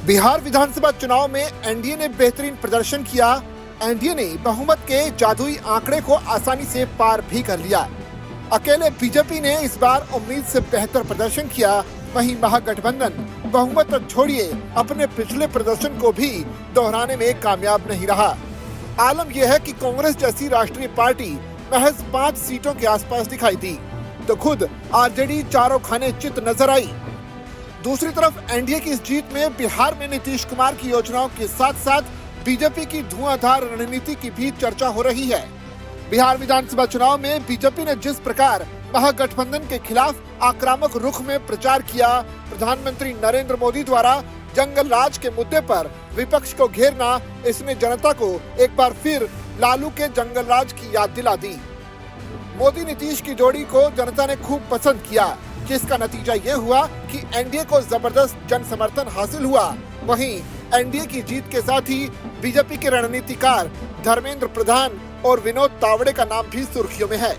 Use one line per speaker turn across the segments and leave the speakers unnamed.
बिहार विधानसभा चुनाव में एनडीए ने बेहतरीन प्रदर्शन किया। एनडीए ने बहुमत के जादुई आंकड़े को आसानी से पार भी कर लिया। अकेले बीजेपी ने इस बार उम्मीद से बेहतर प्रदर्शन किया। वहीं महागठबंधन बहुमत छोड़िए अपने पिछले प्रदर्शन को भी दोहराने में कामयाब नहीं रहा। आलम यह है कि कांग्रेस जैसी राष्ट्रीय पार्टी महज 5 सीटों के आसपास दिखाई दी, तो खुद आरजेडी चारों खाने चित नजर आई। दूसरी तरफ एनडीए की इस जीत में बिहार में नीतीश कुमार की योजनाओं के साथ साथ बीजेपी की धुआंधार रणनीति की भी चर्चा हो रही है। बिहार विधानसभा चुनाव में बीजेपी ने जिस प्रकार महागठबंधन के खिलाफ आक्रामक रुख में प्रचार किया, प्रधानमंत्री नरेंद्र मोदी द्वारा जंगल राज के मुद्दे पर विपक्ष को घेरना, इसने जनता को एक बार फिर लालू के जंगल राज की याद दिला दी। मोदी नीतीश की जोड़ी को जनता ने खूब पसंद किया, जिसका नतीजा ये हुआ कि एनडीए को जबरदस्त जन समर्थन हासिल हुआ। वहीं एनडीए की जीत के साथ ही बीजेपी के रणनीतिकार धर्मेंद्र प्रधान और विनोद तावड़े का नाम भी सुर्खियों में है।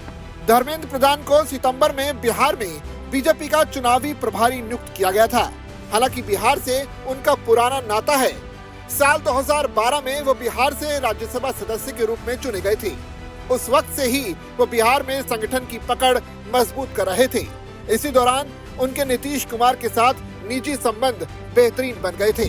धर्मेंद्र प्रधान को सितंबर में बिहार में बीजेपी का चुनावी प्रभारी नियुक्त किया गया था। हालांकि बिहार से उनका पुराना नाता है। साल 2012 में वो बिहार से राज्यसभा सदस्य के रूप में चुने गए थे। उस वक्त से ही वो बिहार में संगठन की पकड़ मजबूत कर रहे थे। इसी दौरान उनके नीतीश कुमार के साथ निजी संबंध बेहतरीन बन गए थे।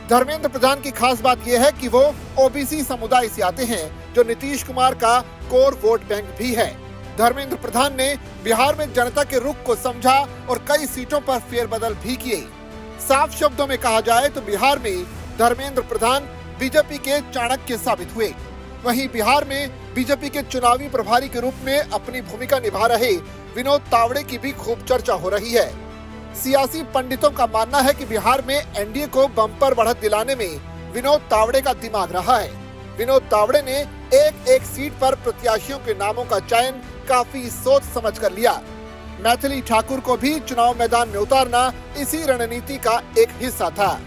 धर्मेंद्र प्रधान की खास बात यह है कि वो ओबीसी समुदाय से आते हैं, जो नीतीश कुमार का कोर वोट बैंक भी है। धर्मेंद्र प्रधान ने बिहार में जनता के रुख को समझा और कई सीटों पर फेरबदल भी किए। साफ शब्दों में कहा जाए तो बिहार में धर्मेंद्र प्रधान बीजेपी के चाणक्य साबित हुए। वहीं बिहार में बीजेपी के चुनावी प्रभारी के रूप में अपनी भूमिका निभा रहे विनोद तावड़े की भी खूब चर्चा हो रही है। सियासी पंडितों का मानना है कि बिहार में एनडीए को बम्पर बढ़त दिलाने में विनोद तावड़े का दिमाग रहा है। विनोद तावड़े ने एक सीट पर प्रत्याशियों के नामों का चयन काफी सोच समझ कर लिया। मैथिली ठाकुर को भी चुनाव मैदान में उतारना इसी रणनीति का एक हिस्सा था।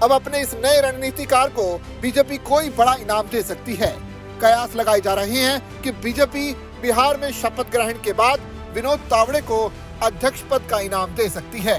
अब अपने इस नए रणनीतिकार को बीजेपी कोई बड़ा इनाम दे सकती है। कयास लगाए जा रहे हैं कि बीजेपी बिहार में शपथ ग्रहण के बाद विनोद तावड़े को अध्यक्ष पद का इनाम दे सकती है।